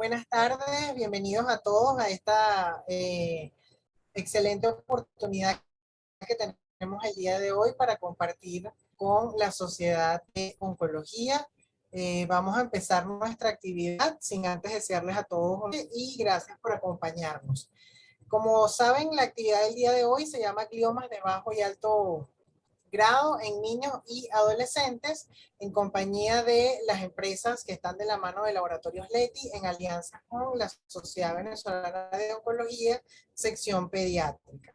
Buenas tardes, bienvenidos a todos a esta excelente oportunidad que tenemos el día de hoy para compartir con la Sociedad de Oncología. Vamos a empezar nuestra actividad sin antes desearles a todos y gracias por acompañarnos. Como saben, la actividad del día de hoy se llama gliomas de bajo y alto grado en niños y adolescentes en compañía de las empresas que están de la mano de Laboratorios Leti en alianza con la Sociedad Venezolana de Oncología, sección pediátrica.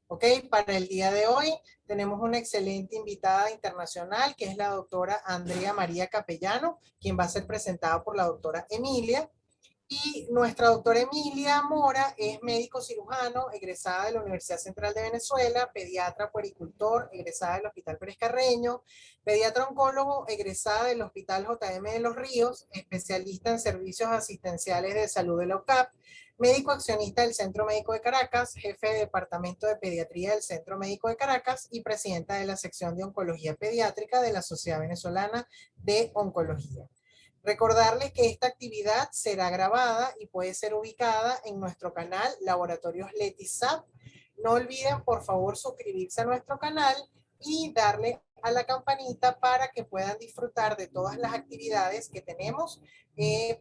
Ok, para el día de hoy tenemos una excelente invitada internacional que es la doctora Andrea María Capellano, quien va a ser presentada por la doctora Emilia. Y nuestra doctora Emilia Mora es médico cirujano, egresada de la Universidad Central de Venezuela, pediatra puericultor, egresada del Hospital Pérez Carreño, pediatra oncólogo, egresada del Hospital JM de Los Ríos, especialista en servicios asistenciales de salud de la UCAP, médico accionista del Centro Médico de Caracas, jefe de departamento de pediatría del Centro Médico de Caracas y presidenta de la sección de oncología pediátrica de la Sociedad Venezolana de Oncología. Recordarles que esta actividad será grabada y puede ser ubicada en nuestro canal Laboratorios LetiSap. No olviden, por favor, suscribirse a nuestro canal y darle a la campanita para que puedan disfrutar de todas las actividades que tenemos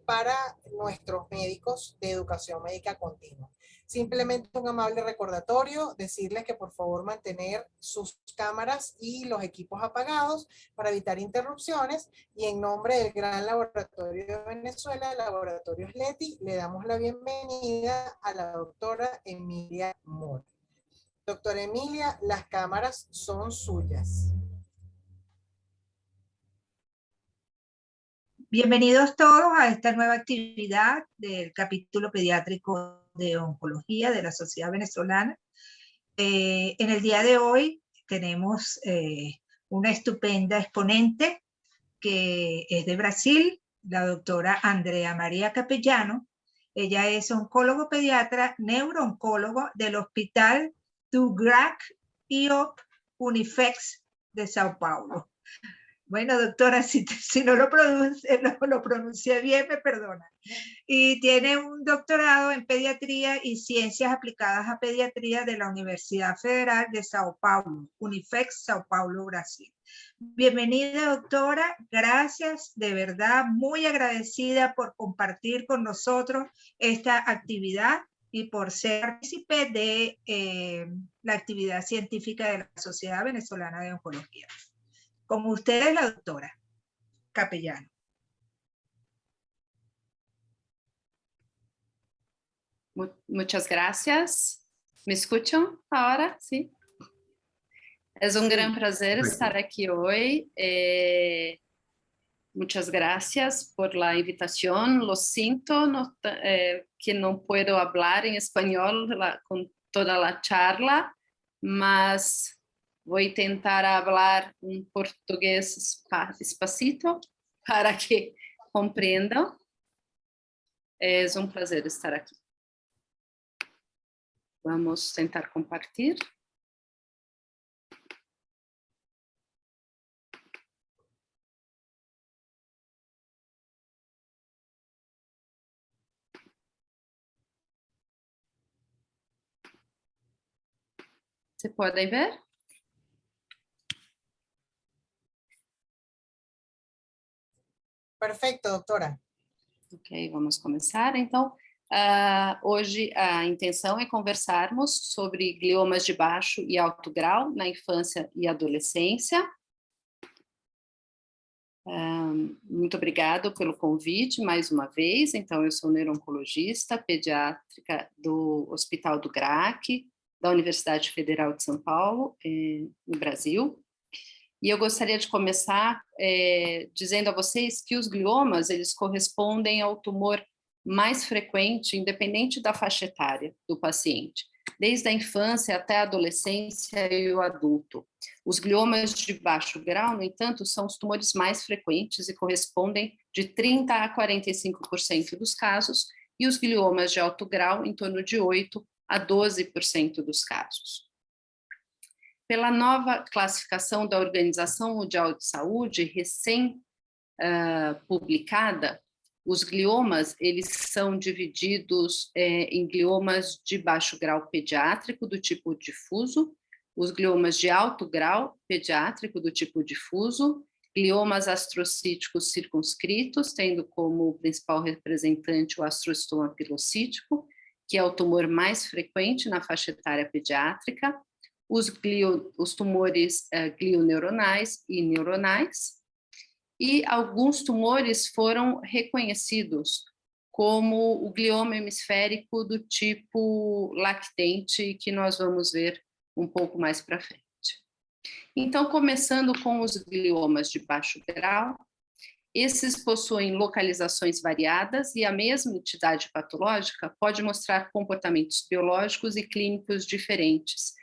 para nuestros médicos de educación médica continua. Simplemente un amable recordatorio, decirles que por favor mantener sus cámaras y los equipos apagados para evitar interrupciones, y en nombre del Gran Laboratorio de Venezuela, Laboratorios Leti, le damos la bienvenida a la doctora Emilia Mora. Doctora Emilia, las cámaras son suyas. Bienvenidos todos a esta nueva actividad del capítulo pediátrico de oncología de la Sociedad Venezolana. En el día de hoy tenemos una estupenda exponente que es de Brasil, la doctora Andrea María Capellano. Ella es oncólogo pediatra, neurooncólogo del Hospital do GRAC IOP Unifex de Sao Paulo. Bueno, doctora, si no lo pronuncié bien, me perdona. Y tiene un doctorado en pediatría y ciencias aplicadas a pediatría de la Universidad Federal de Sao Paulo, Unifex Sao Paulo, Brasil. Bienvenida, doctora. Gracias, de verdad, muy agradecida por compartir con nosotros esta actividad y por ser partícipe de la actividad científica de la Sociedad Venezolana de Oncología. Como ustedes, la doctora Capellano. Muchas gracias. ¿Me escuchan ahora? Sí. Es un gran placer estar aquí hoy. Muchas gracias por la invitación. Lo siento que no puedo hablar en español con toda la charla, mas voy a intentar hablar un portugués despacito para que comprendan. Es un placer estar aquí. Vamos a intentar compartir. ¿Se puede ver? Perfecto, doctora. Ok, vamos começar. Então, hoje a intenção é conversarmos sobre gliomas de baixo e alto grau na infância e adolescência. Muito obrigado pelo convite mais uma vez. Então, eu sou neuro-oncologista pediátrica do Hospital do GRAC, da Universidade Federal de São Paulo, no Brasil. E eu gostaria de começar dizendo a vocês que os gliomas, eles correspondem ao tumor mais frequente, independente da faixa etária do paciente, desde a infância até a adolescência e o adulto. Os gliomas de baixo grau, no entanto, são os tumores mais frequentes e correspondem de 30% a 45% dos casos, e os gliomas de alto grau em torno de 8% a 12% dos casos. Pela nova classificação da Organização Mundial de Saúde, recém-publicada, Os gliomas, eles são divididos em gliomas de baixo grau pediátrico, do tipo difuso, os gliomas de alto grau pediátrico, do tipo difuso, gliomas astrocíticos circunscritos, tendo como principal representante o astrocitoma pilocítico, que é o tumor mais frequente na faixa etária pediátrica, os tumores glioneuronais e neuronais, e alguns tumores foram reconhecidos como o glioma hemisférico do tipo lactente, que nós vamos ver um pouco mais para frente. Então, começando com os gliomas de baixo grau, esses possuem localizações variadas e a mesma entidade patológica pode mostrar comportamentos biológicos e clínicos diferentes.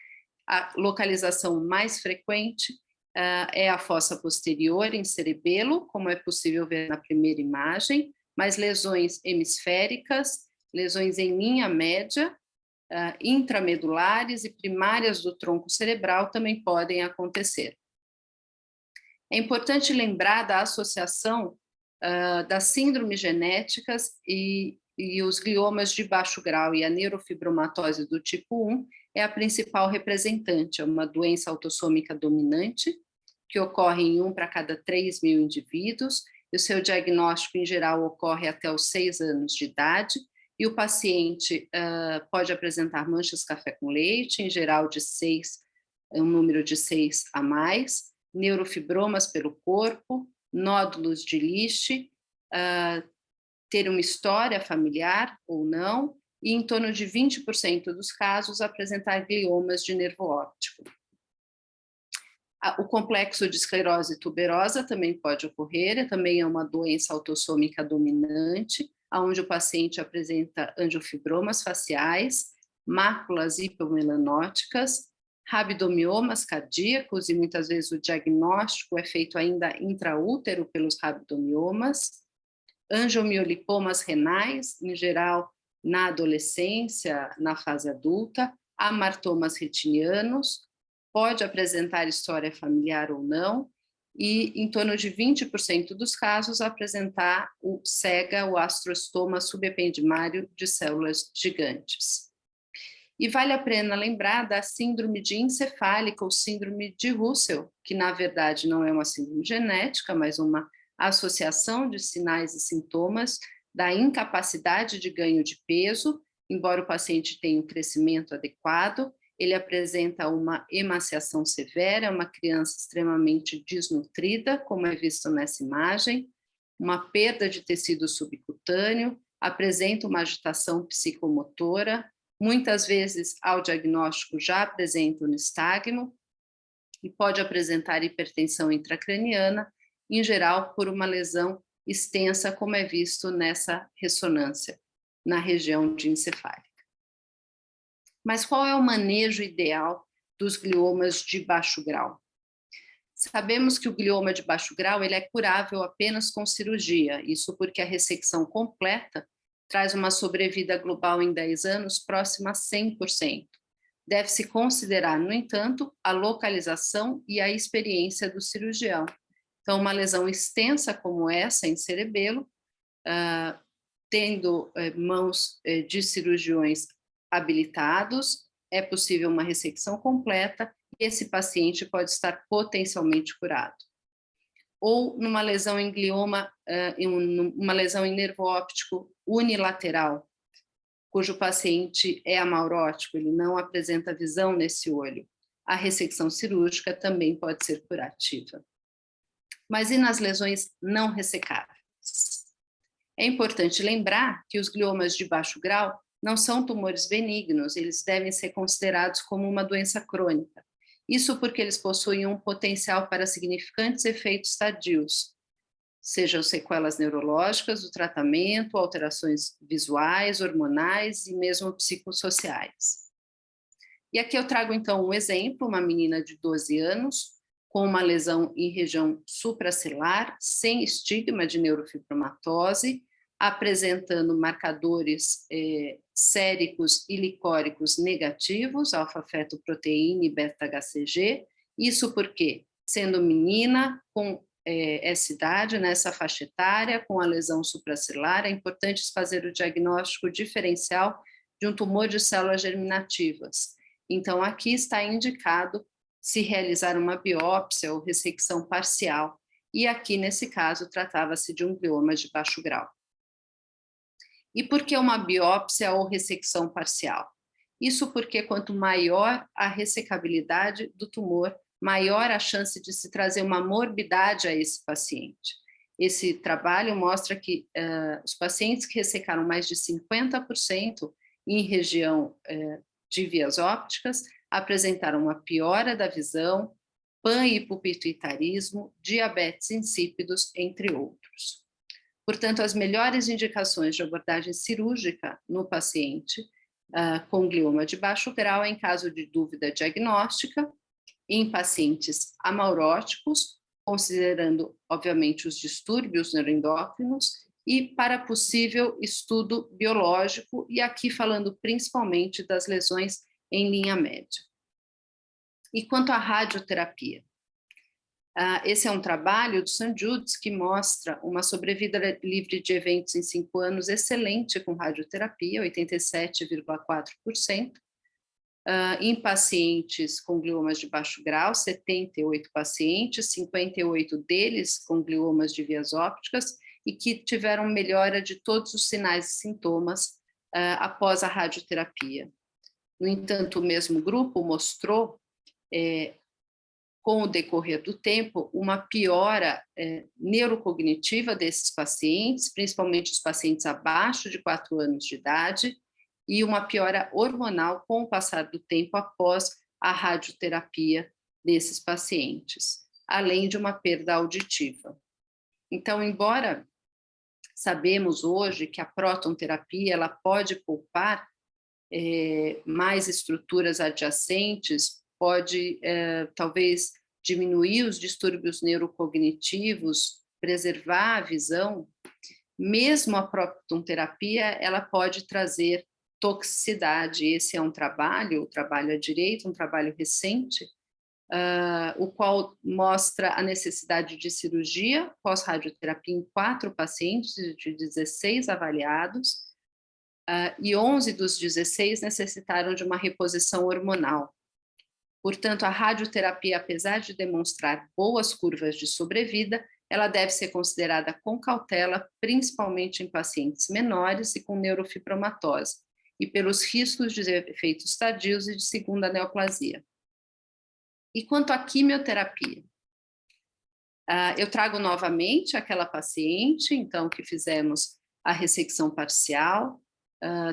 A localização mais frequente é a fossa posterior em cerebelo, como é possível ver na primeira imagem, mas lesões hemisféricas, lesões em linha média, intramedulares e primárias do tronco cerebral também podem acontecer. É importante lembrar da associação das síndromes genéticas e os gliomas de baixo grau e a neurofibromatose do tipo 1 é a principal representante, é uma doença autossômica dominante, que ocorre em 1 para cada 3 mil indivíduos, e o seu diagnóstico, em geral, ocorre até os 6 anos de idade, e o paciente pode apresentar manchas café com leite, em geral de 6, um número de 6 a mais, neurofibromas pelo corpo, nódulos de Lisch, ter uma história familiar ou não, e em torno de 20% dos casos apresentar gliomas de nervo óptico. O complexo de esclerose tuberosa também pode ocorrer, também é uma doença autossômica dominante, onde o paciente apresenta angiofibromas faciais, máculas hipomelanóticas, rabidomiomas cardíacos, e muitas vezes o diagnóstico é feito ainda intraútero pelos rabidomiomas, angiomiolipomas renais, em geral na adolescência, na fase adulta, amartomas retinianos, pode apresentar história familiar ou não, e em torno de 20% dos casos apresentar o SEGA, o astrocitoma subependimário de células gigantes. E vale a pena lembrar da síndrome de encefálica ou síndrome de Russell, que na verdade não é uma síndrome genética, mas uma associação de sinais e sintomas da incapacidade de ganho de peso, embora o paciente tenha um crescimento adequado, ele apresenta uma emaciação severa, uma criança extremamente desnutrida, como é visto nessa imagem, uma perda de tecido subcutâneo, apresenta uma agitação psicomotora, muitas vezes ao diagnóstico já apresenta um nistagmo e pode apresentar hipertensão intracraniana, em geral por uma lesão extensa, como é visto nessa ressonância, na região de encefálica. Mas qual é o manejo ideal dos gliomas de baixo grau? Sabemos que o glioma de baixo grau ele é curável apenas com cirurgia, isso porque a ressecção completa traz uma sobrevida global em 10 anos próxima a 100%. Deve-se considerar, no entanto, a localização e a experiência do cirurgião. Então, uma lesão extensa como essa em cerebelo, tendo mãos de cirurgiões habilitados, é possível uma ressecção completa e esse paciente pode estar potencialmente curado. Ou numa lesão em glioma, uma lesão em nervo óptico unilateral, cujo paciente é amaurótico, ele não apresenta visão nesse olho. A ressecção cirúrgica também pode ser curativa. Mas e nas lesões não ressecáveis? É importante lembrar que os gliomas de baixo grau não são tumores benignos, eles devem ser considerados como uma doença crônica. Isso porque eles possuem um potencial para significantes efeitos tardios, sejam sequelas neurológicas do tratamento, alterações visuais, hormonais e mesmo psicossociais. E aqui eu trago então um exemplo, uma menina de 12 anos, com uma lesão em região supracelular, sem estigma de neurofibromatose, apresentando marcadores séricos e licóricos negativos, alfa-fetoproteína e beta-HCG. Isso porque, sendo menina, com essa idade, nessa faixa etária, com a lesão supracelular, é importante fazer o diagnóstico diferencial de um tumor de células germinativas. Então, aqui está indicado se realizar uma biópsia ou ressecção parcial, e aqui, nesse caso, tratava-se de um glioma de baixo grau. E por que uma biópsia ou ressecção parcial? Isso porque quanto maior a ressecabilidade do tumor, maior a chance de se trazer uma morbidade a esse paciente. Esse trabalho mostra que os pacientes que ressecaram mais de 50% em região de vias ópticas apresentaram uma piora da visão, panhipopituitarismo, diabetes insípidos, entre outros. Portanto, as melhores indicações de abordagem cirúrgica no paciente com glioma de baixo grau é em caso de dúvida diagnóstica, em pacientes amauróticos, considerando, obviamente, os distúrbios neuroendócrinos, e para possível estudo biológico, e aqui falando principalmente das lesões em linha média. E quanto à radioterapia? Esse é um trabalho do St. Jude's que mostra uma sobrevida livre de eventos em 5 anos excelente com radioterapia, 87,4%. Em pacientes com gliomas de baixo grau, 78 pacientes, 58 deles com gliomas de vias ópticas e que tiveram melhora de todos os sinais e sintomas após a radioterapia. No entanto, o mesmo grupo mostrou, com o decorrer do tempo, uma piora neurocognitiva desses pacientes, principalmente os pacientes abaixo de 4 anos de idade, e uma piora hormonal com o passar do tempo após a radioterapia desses pacientes, além de uma perda auditiva. Então, embora sabemos hoje que a prótonterapia ela pode poupar mais estruturas adjacentes, pode talvez diminuir os distúrbios neurocognitivos, preservar a visão, mesmo a prótonterapia ela pode trazer toxicidade. Esse é um trabalho, o trabalho à direita, um trabalho recente, o qual mostra a necessidade de cirurgia pós-radioterapia em 4 pacientes de 16 avaliados, e 11 dos 16 necessitaram de uma reposição hormonal. Portanto, a radioterapia, apesar de demonstrar boas curvas de sobrevida, ela deve ser considerada com cautela, principalmente em pacientes menores e com neurofibromatose, e pelos riscos de efeitos tardios e de segunda neoplasia. E quanto à quimioterapia? Eu trago novamente aquela paciente, então, que fizemos a ressecção parcial,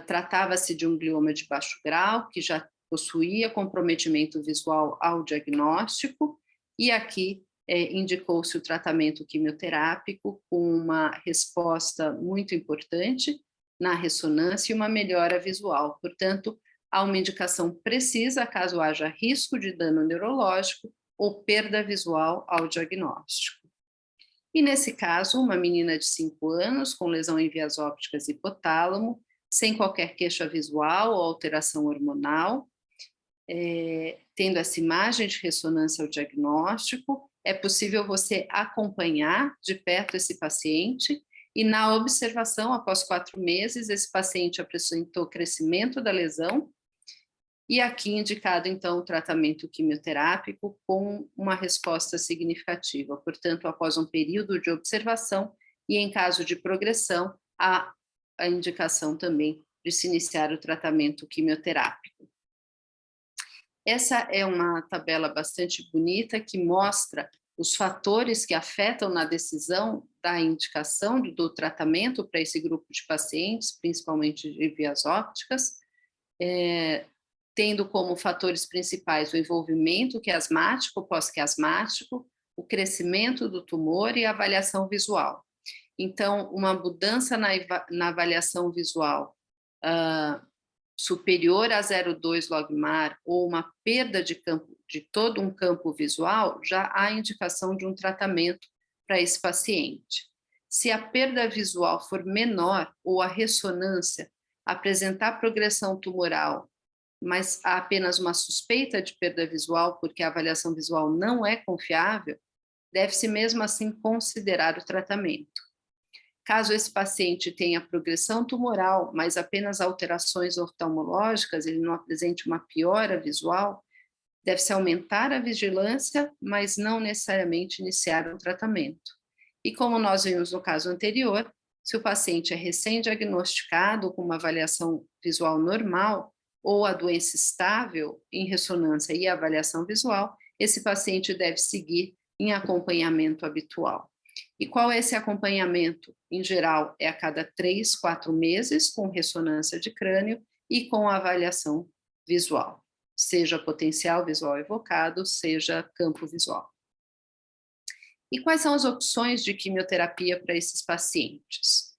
tratava-se de um glioma de baixo grau, que já possuía comprometimento visual ao diagnóstico, e aqui indicou-se o tratamento quimioterápico com uma resposta muito importante na ressonância e uma melhora visual. Portanto, há uma indicação precisa caso haja risco de dano neurológico ou perda visual ao diagnóstico. E nesse caso, uma menina de 5 anos com lesão em vias ópticas e hipotálamo, sem qualquer queixa visual ou alteração hormonal, tendo essa imagem de ressonância ao diagnóstico, é possível você acompanhar de perto esse paciente e na observação, após 4 meses, esse paciente apresentou crescimento da lesão e aqui indicado, então, o tratamento quimioterápico com uma resposta significativa. Portanto, após um período de observação e em caso de progressão, há a indicação também de se iniciar o tratamento quimioterápico. Essa é uma tabela bastante bonita que mostra os fatores que afetam na decisão da indicação do tratamento para esse grupo de pacientes, principalmente de vias ópticas, tendo como fatores principais o envolvimento quiasmático, pós-quiasmático, o crescimento do tumor e a avaliação visual. Então, uma mudança na avaliação visual superior a 0,2 logMAR ou uma perda de todo um campo visual, já há indicação de um tratamento para esse paciente. Se a perda visual for menor ou a ressonância apresentar progressão tumoral, mas há apenas uma suspeita de perda visual porque a avaliação visual não é confiável, deve-se mesmo assim considerar o tratamento. Caso esse paciente tenha progressão tumoral, mas apenas alterações oftalmológicas, ele não apresente uma piora visual, deve-se aumentar a vigilância, mas não necessariamente iniciar um tratamento. E como nós vimos no caso anterior, se o paciente é recém-diagnosticado com uma avaliação visual normal ou a doença estável em ressonância e avaliação visual, esse paciente deve seguir em acompanhamento habitual. E qual é esse acompanhamento? Em geral, é a cada 3, 4 meses, com ressonância de crânio e com avaliação visual, seja potencial visual evocado, seja campo visual. E quais são as opções de quimioterapia para esses pacientes?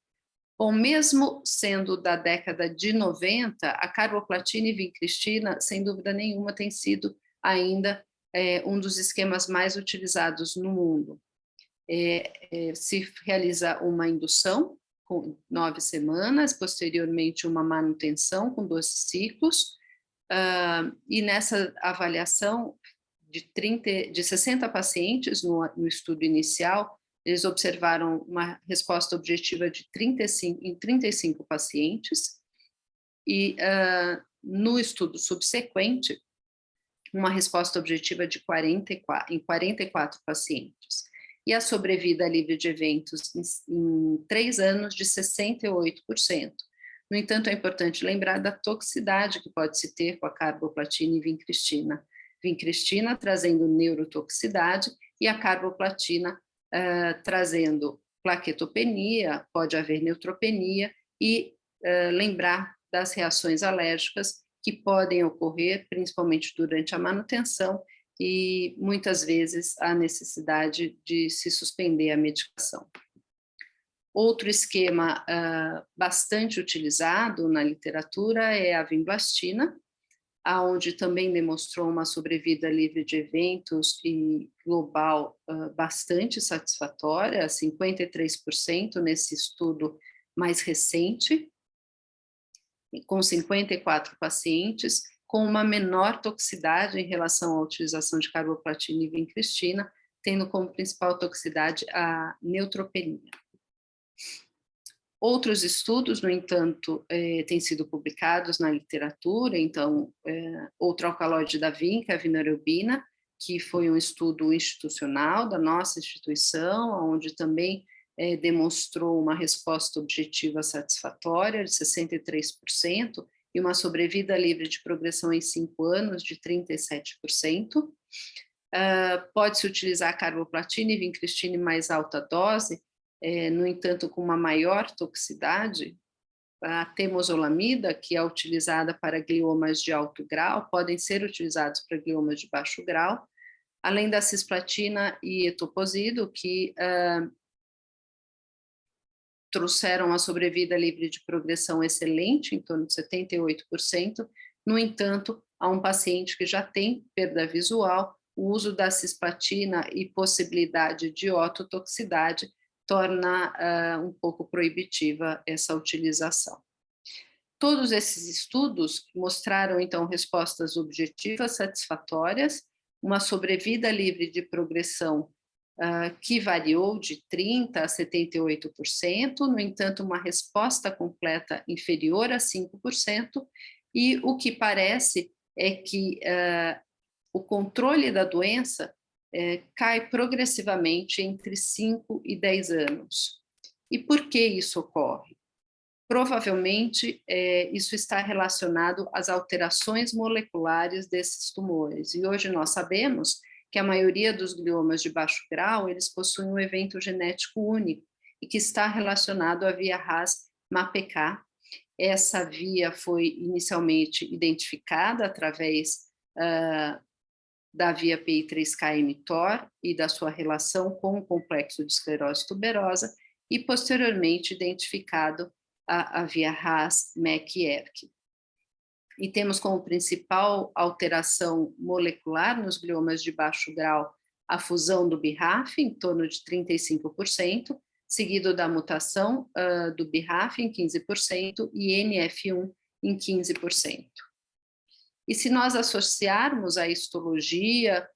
Bom, mesmo sendo da década de 90, a carboplatina e vincristina, sem dúvida nenhuma, tem sido ainda um dos esquemas mais utilizados no mundo. Se realiza uma indução com 9 semanas, posteriormente uma manutenção com 12 ciclos, e nessa avaliação de 60 pacientes no estudo inicial, eles observaram uma resposta objetiva em 35 pacientes, e no estudo subsequente, uma resposta objetiva em 44 pacientes. E a sobrevida livre de eventos em 3 anos de 68%. No entanto, é importante lembrar da toxicidade que pode se ter com a carboplatina e vincristina. Vincristina trazendo neurotoxicidade e a carboplatina trazendo plaquetopenia, pode haver neutropenia e lembrar das reações alérgicas que podem ocorrer, principalmente durante a manutenção, e muitas vezes a necessidade de se suspender a medicação. Outro esquema bastante utilizado na literatura é a vinblastina, onde também demonstrou uma sobrevida livre de eventos e global bastante satisfatória, 53% nesse estudo mais recente, com 54 pacientes, com uma menor toxicidade em relação à utilização de carboplatina e vincristina, tendo como principal toxicidade a neutropenia. Outros estudos, no entanto, têm sido publicados na literatura, então, outro alcaloide da vinca, a vinorelbina, que foi um estudo institucional da nossa instituição, onde também demonstrou uma resposta objetiva satisfatória de 63%, e uma sobrevida livre de progressão em 5 anos de 37%. Pode-se utilizar carboplatina e vincristina em mais alta dose, no entanto, com uma maior toxicidade. A temozolamida, que é utilizada para gliomas de alto grau, podem ser utilizados para gliomas de baixo grau, além da cisplatina e etoposide, que trouxeram uma sobrevida livre de progressão excelente, em torno de 78%. No entanto, a um paciente que já tem perda visual, o uso da cisplatina e possibilidade de ototoxicidade torna um pouco proibitiva essa utilização. Todos esses estudos mostraram, então, respostas objetivas satisfatórias, uma sobrevida livre de progressão que variou de 30% a 78%, no entanto, uma resposta completa inferior a 5%, e o que parece é que o controle da doença cai progressivamente entre 5 e 10 anos. E por que isso ocorre? Provavelmente, isso está relacionado às alterações moleculares desses tumores. E hoje nós sabemos que a maioria dos gliomas de baixo grau, eles possuem um evento genético único e que está relacionado à via RAS-MAPK. Essa via foi inicialmente identificada através da via PI3K-mTOR e da sua relação com o complexo de esclerose tuberosa, e posteriormente identificado a via RAS-MEK-ERK. E temos como principal alteração molecular nos gliomas de baixo grau a fusão do BRAF, em torno de 35%, seguido da mutação do BRAF em 15% e NF1 em 15%. E se nós associarmos a histologia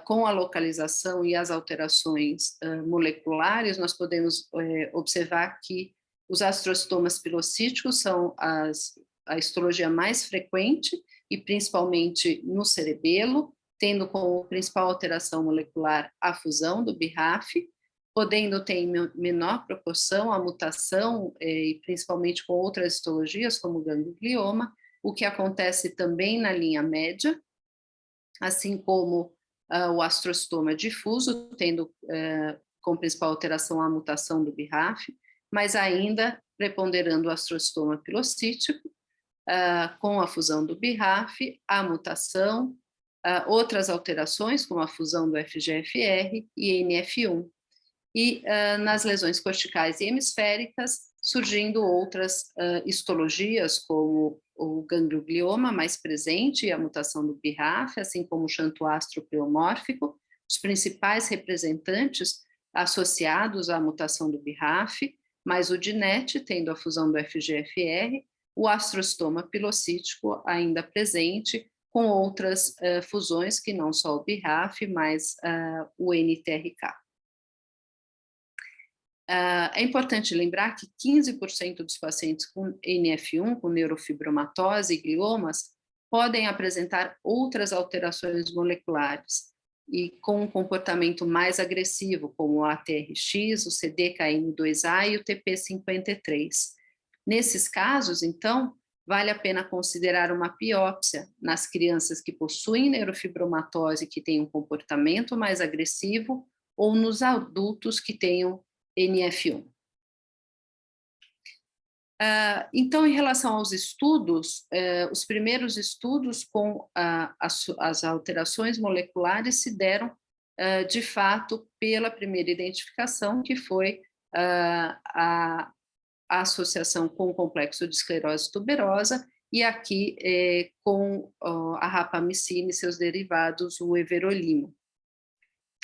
com a localização e as alterações moleculares, nós podemos observar que os astrostomas pilocíticos são a histologia mais frequente, e principalmente no cerebelo, tendo como principal alteração molecular a fusão do BRAF, podendo ter em menor proporção a mutação, e principalmente com outras histologias, como o ganglioma, o que acontece também na linha média, assim como o astrostoma difuso, tendo como principal alteração a mutação do BRAF, mas ainda preponderando o astrostoma pilocítico, com a fusão do BRAF, a mutação, outras alterações, como a fusão do FGFR e NF1. E nas lesões corticais e hemisféricas, surgindo outras histologias, como o ganglioma mais presente e a mutação do BRAF, assim como o xantoastro pleomórfico, os principais representantes associados à mutação do BRAF, mais o DINET, tendo a fusão do FGFR, o astrostoma pilocítico ainda presente, com outras fusões que não só o BRAF, mas o NTRK. É importante lembrar que 15% dos pacientes com NF1, com neurofibromatose e gliomas, podem apresentar outras alterações moleculares e com um comportamento mais agressivo, como o ATRX, o CDKN2A e o TP53. Nesses casos, então, vale a pena considerar uma biópsia nas crianças que possuem neurofibromatose que têm um comportamento mais agressivo ou nos adultos que tenham NF1. Então, em relação aos estudos, os primeiros estudos com as alterações moleculares se deram, de fato, pela primeira identificação, que foi a associação com o complexo de esclerose tuberosa, e aqui com a rapamicina e seus derivados, o everolimo,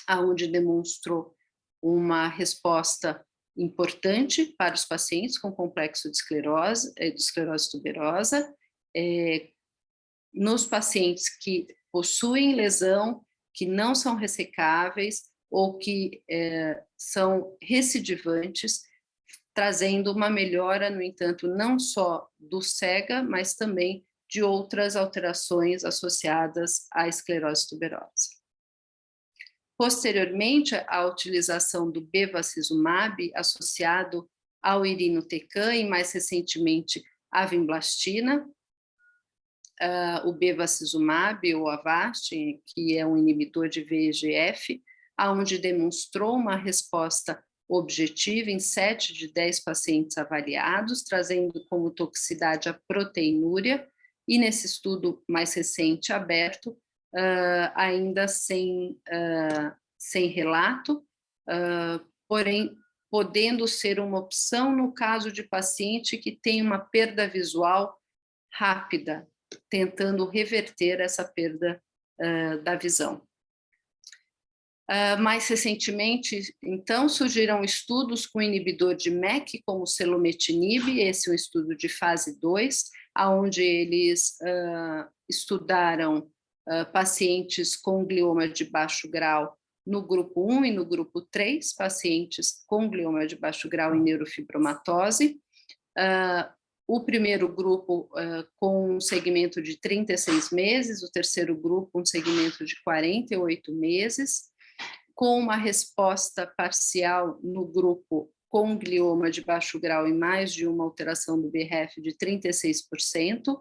aonde demonstrou uma resposta importante para os pacientes com complexo de esclerose tuberosa, nos pacientes que possuem lesão, que não são ressecáveis ou que são recidivantes, trazendo uma melhora, no entanto, não só do SEGA, mas também de outras alterações associadas à esclerose tuberosa. Posteriormente, a utilização do bevacizumab associado ao irinotecan e, mais recentemente, a vinblastina, o bevacizumab ou Avastin, que é um inibidor de VEGF, onde demonstrou uma resposta objetiva em 7 de 10 pacientes avaliados, trazendo como toxicidade a proteinúria, e nesse estudo mais recente aberto, ainda sem relato, porém, podendo ser uma opção no caso de paciente que tem uma perda visual rápida, tentando reverter essa perda da visão. Mais recentemente, então, surgiram estudos com inibidor de MEK, como o selumetinib, esse é um estudo de fase 2, onde eles estudaram pacientes com glioma de baixo grau no grupo 1 e no grupo 3, pacientes com glioma de baixo grau e neurofibromatose. O primeiro grupo com um segmento de 36 meses, o terceiro grupo um segmento de 48 meses, com uma resposta parcial no grupo com glioma de baixo grau e mais de uma alteração do BRAF de 36%,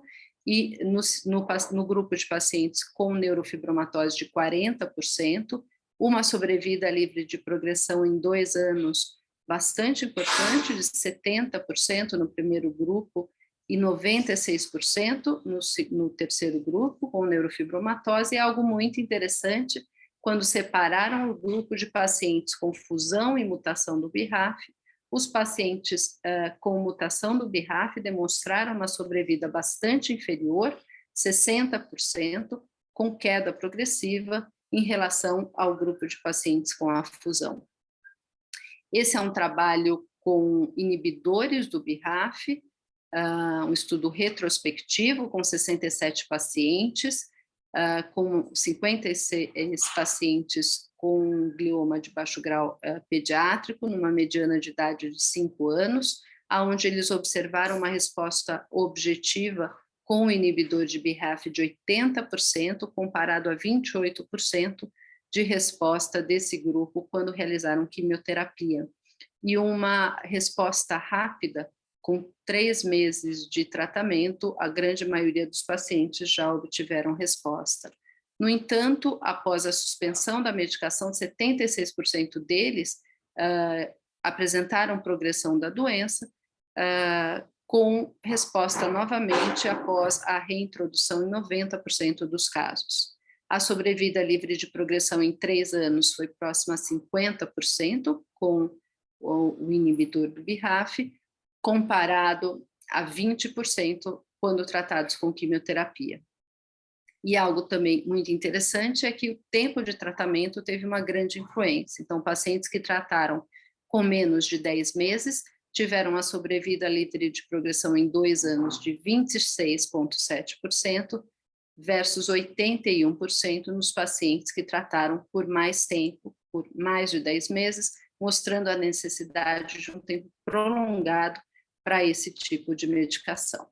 e no grupo de pacientes com neurofibromatose de 40%, uma sobrevida livre de progressão em 2 anos bastante importante, de 70% no primeiro grupo e 96% no terceiro grupo, com neurofibromatose, é algo muito interessante quando separaram o grupo de pacientes com fusão e mutação do BRAF. Os pacientes com mutação do BRAF demonstraram uma sobrevida bastante inferior, 60%, com queda progressiva em relação ao grupo de pacientes com a fusão. Esse é um trabalho com inibidores do BRAF, um estudo retrospectivo com 67 pacientes, com 56 pacientes com glioma de baixo grau pediátrico, numa mediana de idade de 5 anos, onde eles observaram uma resposta objetiva com o inibidor de BRAF de 80%, comparado a 28% de resposta desse grupo quando realizaram quimioterapia. E uma resposta rápida, com 3 meses de tratamento, a grande maioria dos pacientes já obtiveram resposta. No entanto, após a suspensão da medicação, 76% deles apresentaram progressão da doença, com resposta novamente após a reintrodução em 90% dos casos. A sobrevida livre de progressão em 3 anos foi próxima a 50% com o inibidor do BRAF, comparado a 20% quando tratados com quimioterapia. E algo também muito interessante é que o tempo de tratamento teve uma grande influência. Então, pacientes que trataram com menos de 10 meses tiveram a sobrevida livre de progressão em 2 anos de 26,7%, versus 81% nos pacientes que trataram por mais tempo, por mais de 10 meses, mostrando a necessidade de um tempo prolongado para esse tipo de medicação.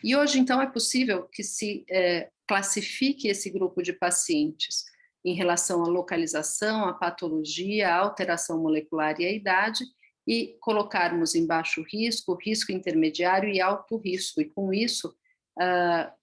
E hoje, então, é possível que se classifique esse grupo de pacientes em relação à localização, à patologia, à alteração molecular e à idade, e colocarmos em baixo risco, risco intermediário e alto risco, e com isso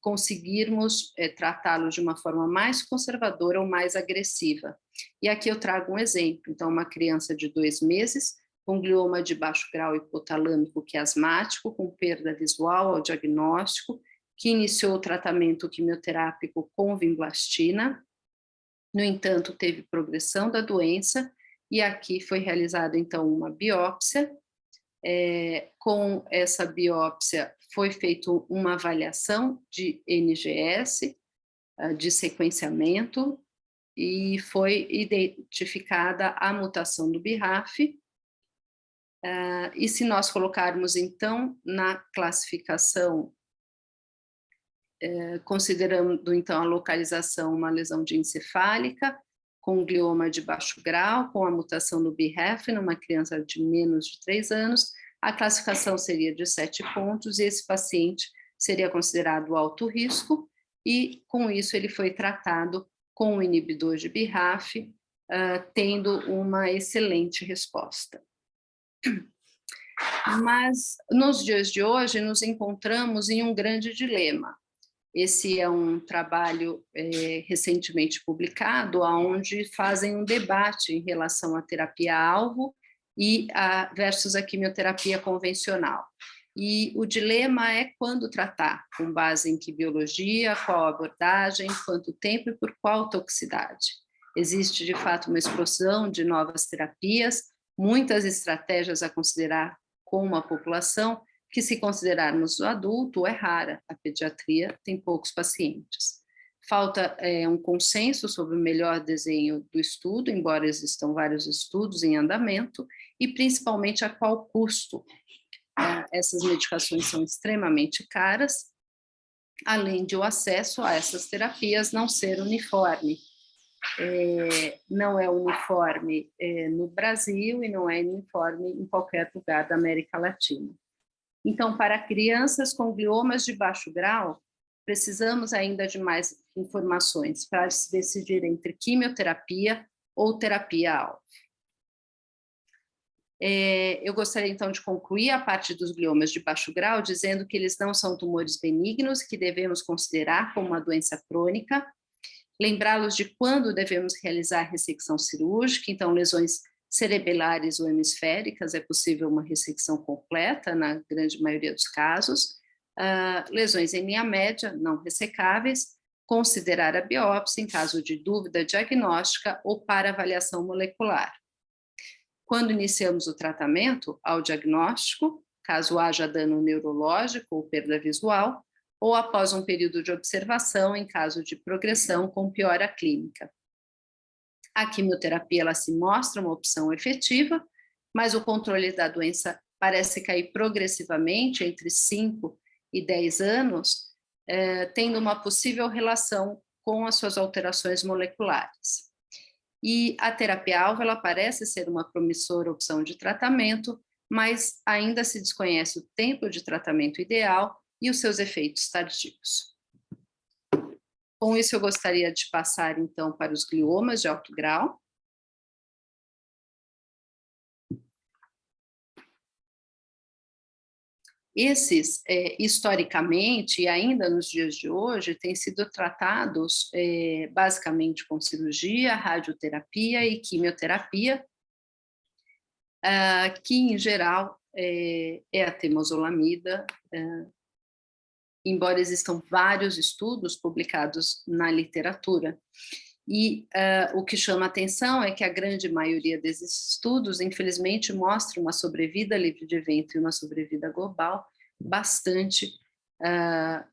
conseguirmos tratá-los de uma forma mais conservadora ou mais agressiva. E aqui eu trago um exemplo. Então, uma criança de 2 meses, com glioma de baixo grau hipotalâmico quiasmático, com perda visual ao diagnóstico, que iniciou o tratamento quimioterápico com vinblastina, no entanto, teve progressão da doença, e aqui foi realizada, então, uma biópsia. Com essa biópsia foi feita uma avaliação de NGS, de sequenciamento, e foi identificada a mutação do BRAF. E se nós colocarmos, então, na classificação, considerando, então, a localização uma lesão diencefálica, com glioma de baixo grau, com a mutação do BRAF, numa criança de menos de 3 anos, a classificação seria de 7 pontos, e esse paciente seria considerado alto risco, e com isso ele foi tratado com o inibidor de BRAF, tendo uma excelente resposta. Mas, nos dias de hoje, nos encontramos em um grande dilema. Esse é um trabalho recentemente publicado, onde fazem um debate em relação à terapia-alvo versus a quimioterapia convencional. E o dilema é quando tratar, com base em que biologia, qual abordagem, quanto tempo e por qual toxicidade. Existe, de fato, uma explosão de novas terapias, muitas estratégias a considerar com a população, que, se considerarmos o adulto, é rara. A pediatria tem poucos pacientes. Falta um consenso sobre o melhor desenho do estudo, embora existam vários estudos em andamento, e principalmente a qual custo. Essas medicações são extremamente caras, além de o acesso a essas terapias não ser uniforme. Não é uniforme no Brasil e não é uniforme em qualquer lugar da América Latina. Então, para crianças com gliomas de baixo grau, precisamos ainda de mais informações para se decidir entre quimioterapia ou terapia-alvo. Eu gostaria, então, de concluir a parte dos gliomas de baixo grau, dizendo que eles não são tumores benignos, que devemos considerar como uma doença crônica, lembrá-los de quando devemos realizar ressecção cirúrgica, então, lesões cerebelares ou hemisféricas, é possível uma ressecção completa, na grande maioria dos casos. Lesões em linha média, não ressecáveis, considerar a biópsia em caso de dúvida diagnóstica ou para avaliação molecular. Quando iniciamos o tratamento, ao diagnóstico, caso haja dano neurológico ou perda visual, ou após um período de observação em caso de progressão com piora clínica. A quimioterapia ela se mostra uma opção efetiva, mas o controle da doença parece cair progressivamente entre 5 e 10 anos, tendo uma possível relação com as suas alterações moleculares. E a terapia-alvo, ela parece ser uma promissora opção de tratamento, mas ainda se desconhece o tempo de tratamento ideal e os seus efeitos tardios. Com isso, eu gostaria de passar, então, para os gliomas de alto grau. Esses, historicamente, e ainda nos dias de hoje, têm sido tratados basicamente com cirurgia, radioterapia e quimioterapia, que, em geral, é a temozolomida, embora existam vários estudos publicados na literatura. E o que chama atenção é que a grande maioria desses estudos, infelizmente, mostra uma sobrevida livre de evento e uma sobrevida global bastante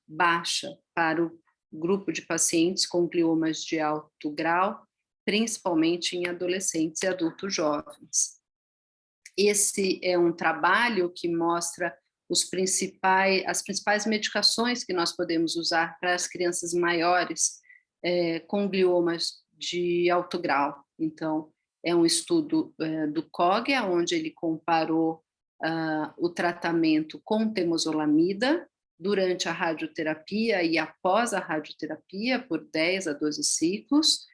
baixa para o grupo de pacientes com gliomas de alto grau, principalmente em adolescentes e adultos jovens. Esse é um trabalho que mostra as principais medicações que nós podemos usar para as crianças maiores com gliomas de alto grau. Então, é um estudo do COG, onde ele comparou o tratamento com temozolomida durante a radioterapia e após a radioterapia por 10 a 12 ciclos,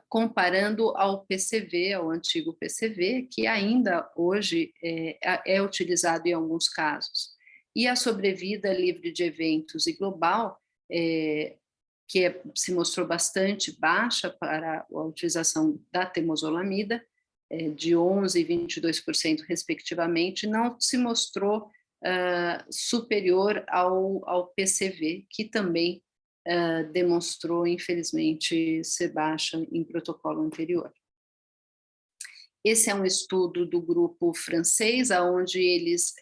comparando ao PCV, ao antigo PCV, que ainda hoje é utilizado em alguns casos. E a sobrevida livre de eventos e global, que se mostrou bastante baixa para a utilização da temozolomida, de 11% e 22% respectivamente, não se mostrou superior ao PCV, que também demonstrou, infelizmente, ser baixa em protocolo anterior. Esse é um estudo do grupo francês, onde eles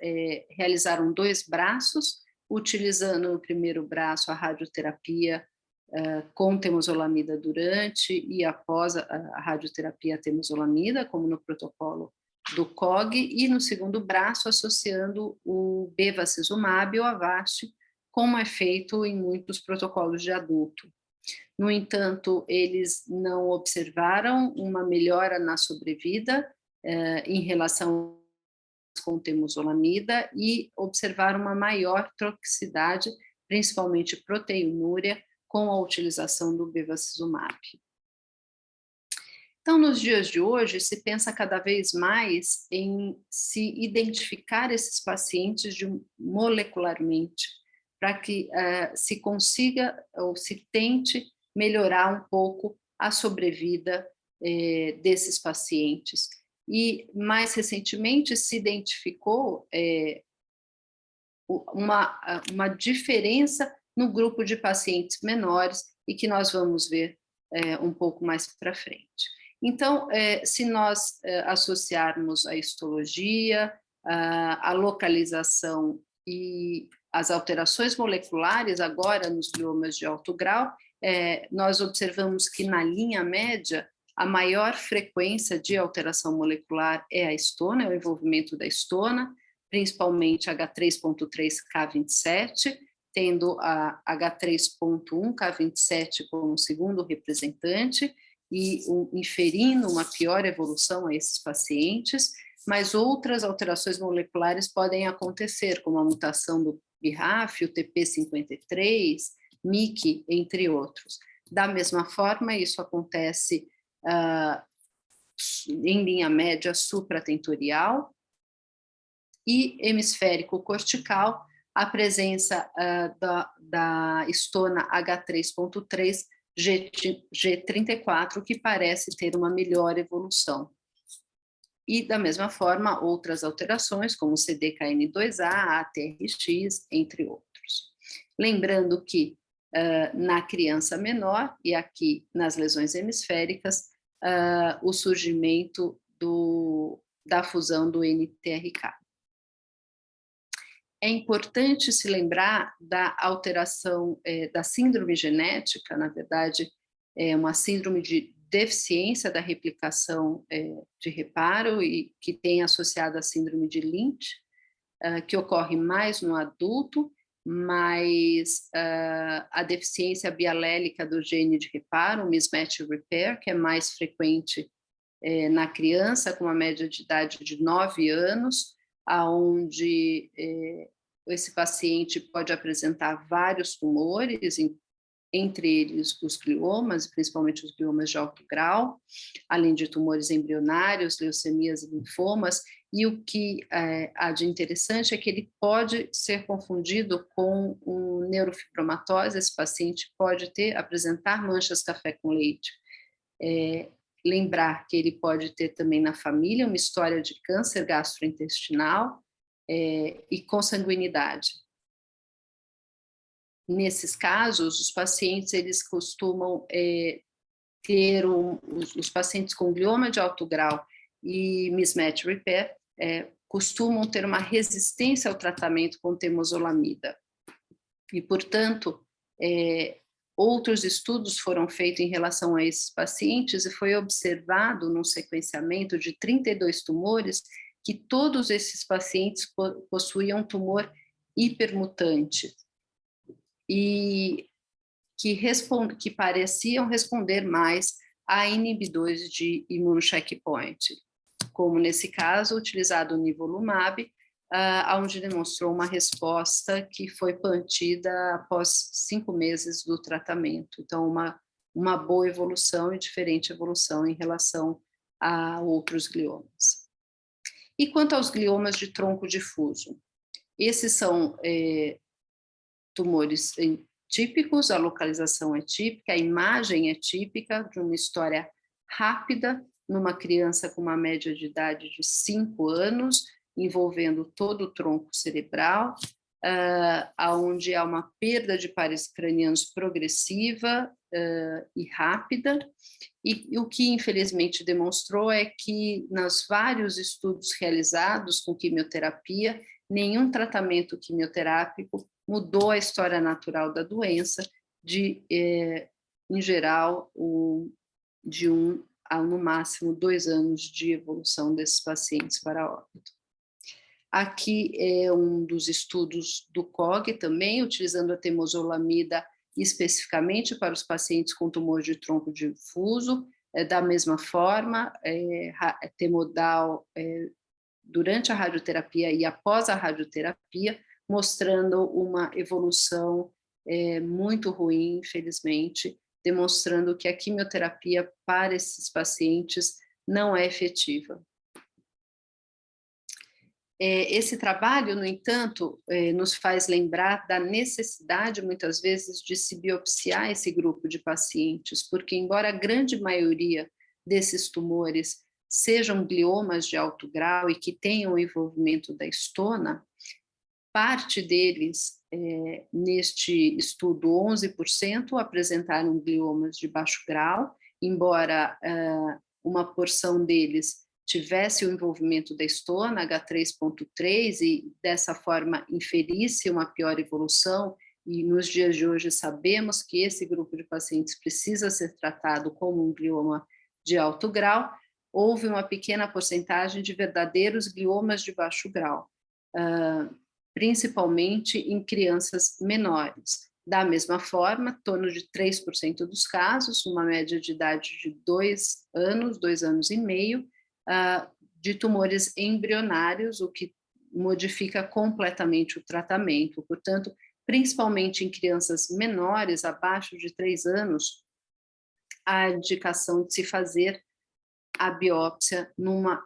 realizaram 2 braços, utilizando no primeiro braço a radioterapia com temozolomida durante e após a radioterapia temozolomida, como no protocolo do COG, e no segundo braço associando o bevacizumab ou Avastin, como é feito em muitos protocolos de adulto. No entanto, eles não observaram uma melhora na sobrevida em relação com temozolomida e observaram uma maior toxicidade, principalmente proteinúria, com a utilização do bevacizumab. Então, nos dias de hoje, se pensa cada vez mais em se identificar esses pacientes molecularmente, para que se consiga ou se tente melhorar um pouco a sobrevida desses pacientes. E, mais recentemente, se identificou uma diferença no grupo de pacientes menores e que nós vamos ver um pouco mais para frente. Então, se nós associarmos a histologia, a localização e as alterações moleculares agora nos gliomas de alto grau, nós observamos que na linha média a maior frequência de alteração molecular é a histona, é o envolvimento da histona, principalmente H3.3K27, tendo a H3.1K27 como segundo representante e inferindo uma pior evolução a esses pacientes, mas outras alterações moleculares podem acontecer, como a mutação do BRAF, o TP53, MYC, entre outros. Da mesma forma, isso acontece em linha média supratentorial e hemisférico cortical, a presença da histona H3.3 G34, que parece ter uma melhor evolução. E, da mesma forma, outras alterações, como CDKN2A, ATRX, entre outros. Lembrando que, na criança menor, e aqui nas lesões hemisféricas, o surgimento da fusão do NTRK. É importante se lembrar da alteração da síndrome genética, na verdade, é uma síndrome de deficiência da replicação de reparo e que tem associado a síndrome de Lynch, que ocorre mais no adulto mas a deficiência bialélica do gene de reparo, o mismatch repair, que é mais frequente na criança, com uma média de idade de 9 anos, onde esse paciente pode apresentar vários tumores, entre eles os gliomas, principalmente os gliomas de alto grau, além de tumores embrionários, leucemias e linfomas, e o que há de interessante é que ele pode ser confundido com um neurofibromatose. Esse paciente pode apresentar manchas café com leite. Lembrar que ele pode ter também na família uma história de câncer gastrointestinal e consanguinidade. Nesses casos, os pacientes eles costumam ter os pacientes com glioma de alto grau e mismatch repair costumam ter uma resistência ao tratamento com temozolomida. E, portanto, outros estudos foram feitos em relação a esses pacientes e foi observado num sequenciamento de 32 tumores que todos esses pacientes possuíam um tumor hipermutante e que pareciam responder mais a inibidores de imunocheckpoint, como nesse caso utilizado o nivolumab, onde demonstrou uma resposta que foi mantida após 5 meses do tratamento. Então, uma boa evolução e diferente evolução em relação a outros gliomas. E quanto aos gliomas de tronco difuso? Esses são tumores típicos, a localização é típica, a imagem é típica, de uma história rápida, numa criança com uma média de idade de 5 anos, envolvendo todo o tronco cerebral, onde há uma perda de pares cranianos progressiva e rápida, e o que infelizmente demonstrou é que nos vários estudos realizados com quimioterapia, nenhum tratamento quimioterápico mudou a história natural da doença, em geral, de 1 a, no máximo, 2 anos de evolução desses pacientes para óbito. Aqui é um dos estudos do COG também, utilizando a temozolomida especificamente para os pacientes com tumor de tronco difuso, da mesma forma, temodal durante a radioterapia e após a radioterapia, mostrando uma evolução muito ruim, infelizmente, demonstrando que a quimioterapia para esses pacientes não é efetiva. Esse trabalho, no entanto, nos faz lembrar da necessidade, muitas vezes, de se biopsiar esse grupo de pacientes, porque, embora a grande maioria desses tumores sejam gliomas de alto grau e que tenham o envolvimento da estona, parte deles, neste estudo, 11% apresentaram gliomas de baixo grau, embora uma porção deles tivesse o envolvimento da estona, H3.3, e dessa forma inferisse uma pior evolução, e nos dias de hoje sabemos que esse grupo de pacientes precisa ser tratado como um glioma de alto grau. Houve uma pequena porcentagem de verdadeiros gliomas de baixo grau, principalmente em crianças menores. Da mesma forma, em torno de 3% dos casos, uma média de idade de 2 anos, 2 anos e meio, de tumores embrionários, o que modifica completamente o tratamento. Portanto, principalmente em crianças menores, abaixo de 3 anos, a indicação de se fazer a biópsia numa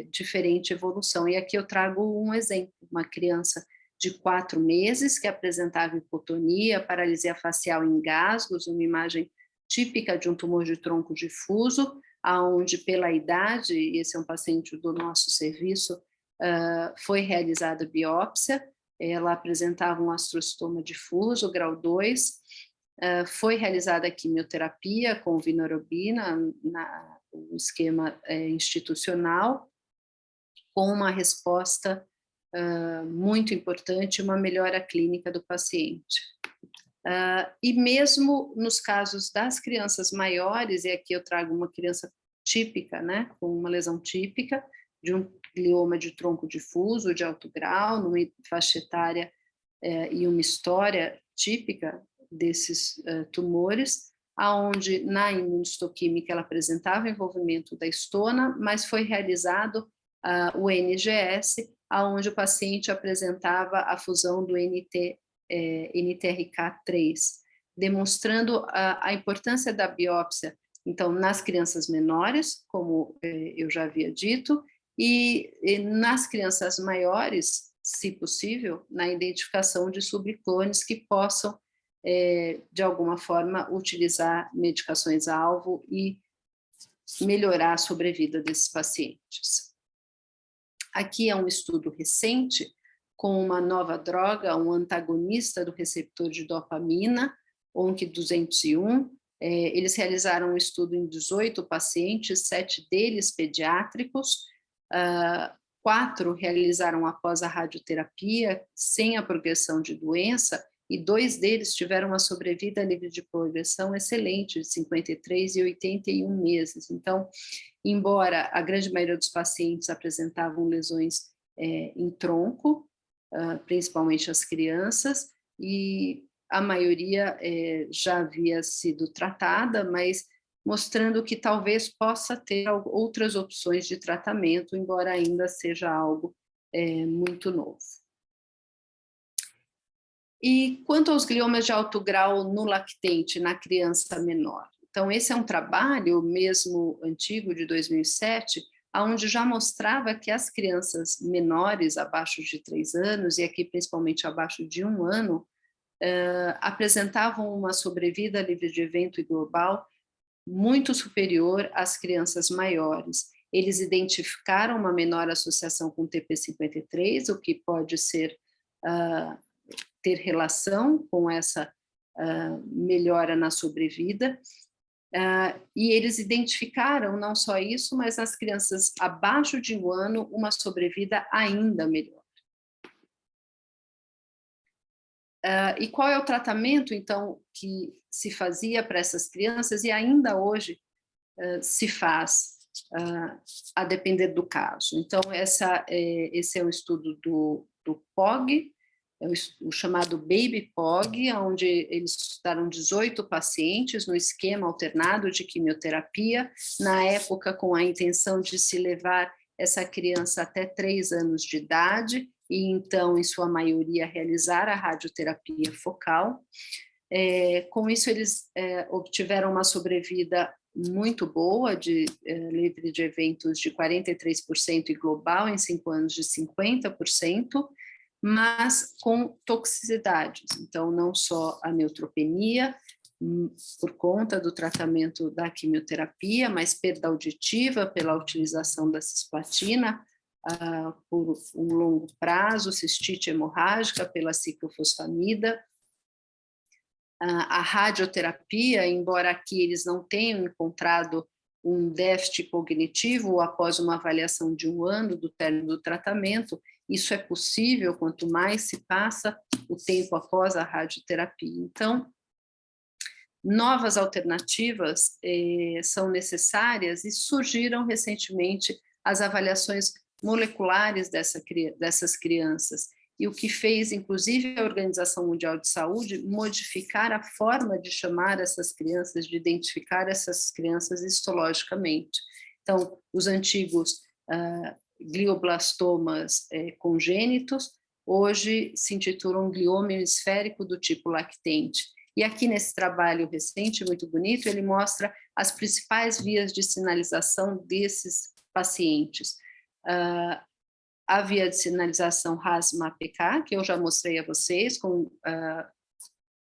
diferente evolução. E aqui eu trago um exemplo, uma criança de 4 meses que apresentava hipotonia, paralisia facial em engasgos, uma imagem típica de um tumor de tronco difuso, onde pela idade, e esse é um paciente do nosso serviço, foi realizada a biópsia, ela apresentava um astrocitoma difuso, grau 2, foi realizada a quimioterapia com vinorubina, no esquema institucional, com uma resposta muito importante, uma melhora clínica do paciente. E mesmo nos casos das crianças maiores, e aqui eu trago uma criança típica, né, com uma lesão típica, de um glioma de tronco difuso, de alto grau, numa faixa etária e uma história típica desses tumores, aonde na imunistoquímica ela apresentava envolvimento da histona, mas foi realizado o NGS, aonde o paciente apresentava a fusão do NTRK3, demonstrando a importância da biópsia, então, nas crianças menores, como eu já havia dito, e nas crianças maiores, se possível, na identificação de subclones que possam, de alguma forma, utilizar medicações-alvo e melhorar a sobrevida desses pacientes. Aqui é um estudo recente com uma nova droga, um antagonista do receptor de dopamina, ONC201. Eles realizaram um estudo em 18 pacientes, 7 deles pediátricos, 4 realizaram após a radioterapia, sem a progressão de doença, e 2 deles tiveram uma sobrevida livre de progressão excelente, de 53 e 81 meses. Então, embora a grande maioria dos pacientes apresentavam lesões em tronco, principalmente as crianças, e a maioria já havia sido tratada, mas mostrando que talvez possa ter outras opções de tratamento, embora ainda seja algo muito novo. E quanto aos gliomas de alto grau no lactente, na criança menor? Então, esse é um trabalho, mesmo antigo, de 2007, onde já mostrava que as crianças menores, abaixo de 3 anos, e aqui principalmente abaixo de 1 ano, apresentavam uma sobrevida livre de evento e global muito superior às crianças maiores. Eles identificaram uma menor associação com TP53, o que pode ser ter relação com essa melhora na sobrevida, e eles identificaram não só isso, mas nas crianças abaixo de 1 ano, uma sobrevida ainda melhor. E qual é o tratamento, então, que se fazia para essas crianças e ainda hoje se faz, a depender do caso? Então, esse é o estudo do POG, o chamado Baby POG, onde eles estudaram 18 pacientes no esquema alternado de quimioterapia, na época com a intenção de se levar essa criança até 3 anos de idade, e então, em sua maioria, realizar a radioterapia focal. Com isso, eles obtiveram uma sobrevida muito boa, livre de eventos de 43% e global, em 5 anos de 50%, mas com toxicidades. Então, não só a neutropenia, por conta do tratamento da quimioterapia, mas perda auditiva pela utilização da cisplatina, por um longo prazo, cistite hemorrágica pela ciclofosfamida. A radioterapia, embora aqui eles não tenham encontrado um déficit cognitivo após uma avaliação de 1 ano do término do tratamento, isso é possível quanto mais se passa o tempo após a radioterapia. Então, novas alternativas são necessárias e surgiram recentemente as avaliações moleculares dessas crianças, e o que fez, inclusive, a Organização Mundial de Saúde modificar a forma de chamar essas crianças, de identificar essas crianças histologicamente. Então, os antigos glioblastomas congênitos, hoje se intitulam glioma hemisférico do tipo lactente. E aqui nesse trabalho recente, muito bonito, ele mostra as principais vias de sinalização desses pacientes. A via de sinalização RAS-MAPK, que eu já mostrei a vocês, com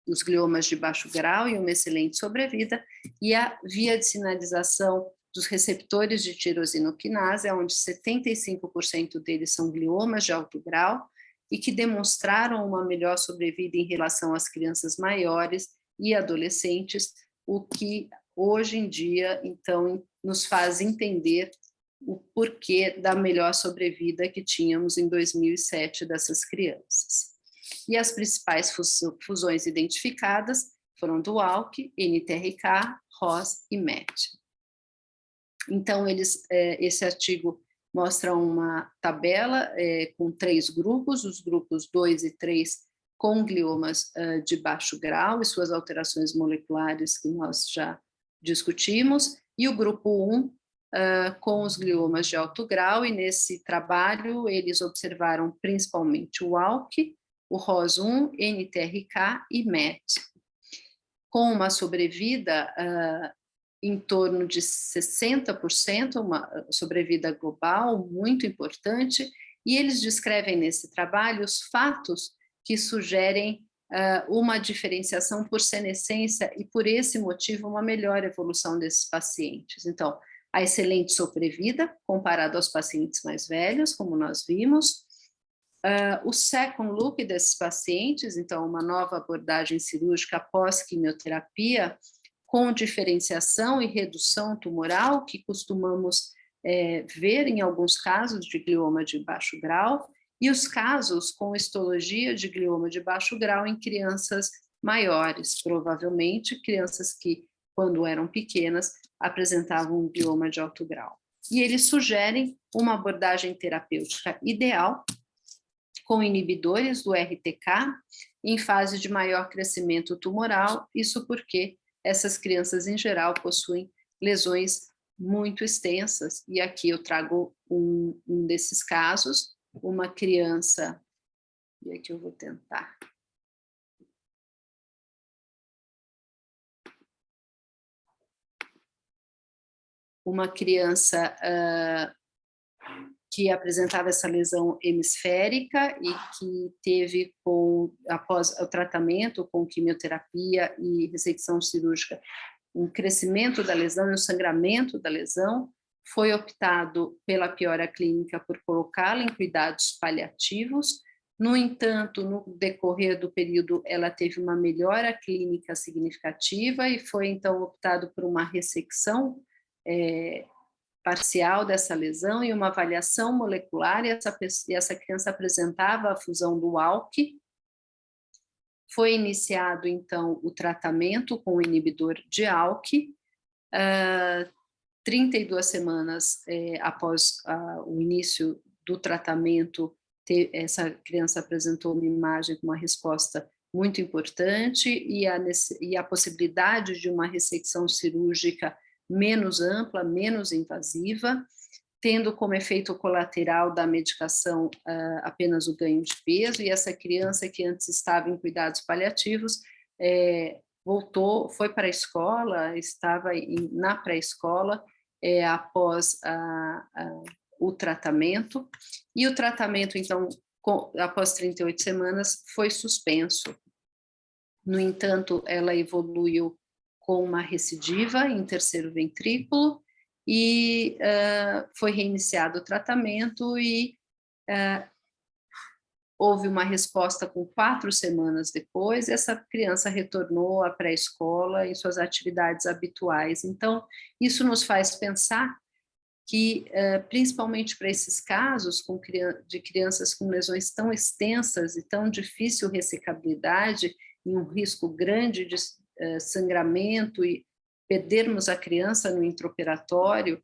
os gliomas de baixo grau e uma excelente sobrevida, e a via de sinalização dos receptores de tirosinoquinase, onde 75% deles são gliomas de alto grau, e que demonstraram uma melhor sobrevida em relação às crianças maiores e adolescentes, o que hoje em dia, então, nos faz entender o porquê da melhor sobrevida que tínhamos em 2007 dessas crianças. E as principais fusões identificadas foram do ALK, NTRK, ROS e MET. Então, esse artigo mostra uma tabela com 3 grupos, os grupos 2 e 3 com gliomas de baixo grau e suas alterações moleculares que nós já discutimos, e o grupo 1 com os gliomas de alto grau, e nesse trabalho eles observaram principalmente o ALK, o ROS1, NTRK e MET, com uma sobrevida em torno de 60%, uma sobrevida global muito importante, e eles descrevem nesse trabalho os fatos que sugerem uma diferenciação por senescência e, por esse motivo, uma melhor evolução desses pacientes. Então, a excelente sobrevida, comparado aos pacientes mais velhos, como nós vimos, o second look desses pacientes, então, uma nova abordagem cirúrgica após quimioterapia, com diferenciação e redução tumoral, que costumamos ver em alguns casos de glioma de baixo grau, e os casos com histologia de glioma de baixo grau em crianças maiores, provavelmente crianças que, quando eram pequenas, apresentavam um glioma de alto grau. E eles sugerem uma abordagem terapêutica ideal, com inibidores do RTK, em fase de maior crescimento tumoral, isso porque essas crianças, em geral, possuem lesões muito extensas, e aqui eu trago um desses casos, uma criança, e aqui eu vou tentar. Uma criança que apresentava essa lesão hemisférica e que teve, após o tratamento com quimioterapia e ressecção cirúrgica, um crescimento da lesão e um sangramento da lesão. Foi optado pela piora clínica por colocá-la em cuidados paliativos. No entanto, no decorrer do período, ela teve uma melhora clínica significativa e foi, então, optado por uma ressecção parcial dessa lesão e uma avaliação molecular, e essa criança apresentava a fusão do ALK. Foi iniciado, então, o tratamento com o inibidor de ALK, 32 semanas após o início do tratamento, essa criança apresentou uma imagem com uma resposta muito importante, e a possibilidade de uma ressecção cirúrgica menos ampla, menos invasiva, tendo como efeito colateral da medicação apenas o ganho de peso, e essa criança que antes estava em cuidados paliativos voltou, foi para a escola, estava na pré-escola após o tratamento, e o tratamento, então, após 38 semanas, foi suspenso. No entanto, ela evoluiu com uma recidiva em terceiro ventrículo, e foi reiniciado o tratamento, e houve uma resposta com 4 semanas depois, e essa criança retornou à pré-escola em suas atividades habituais. Então, isso nos faz pensar que, principalmente para esses casos de crianças com lesões tão extensas e tão difícil ressecabilidade, e um risco grande de sangramento e perdermos a criança no intraoperatório,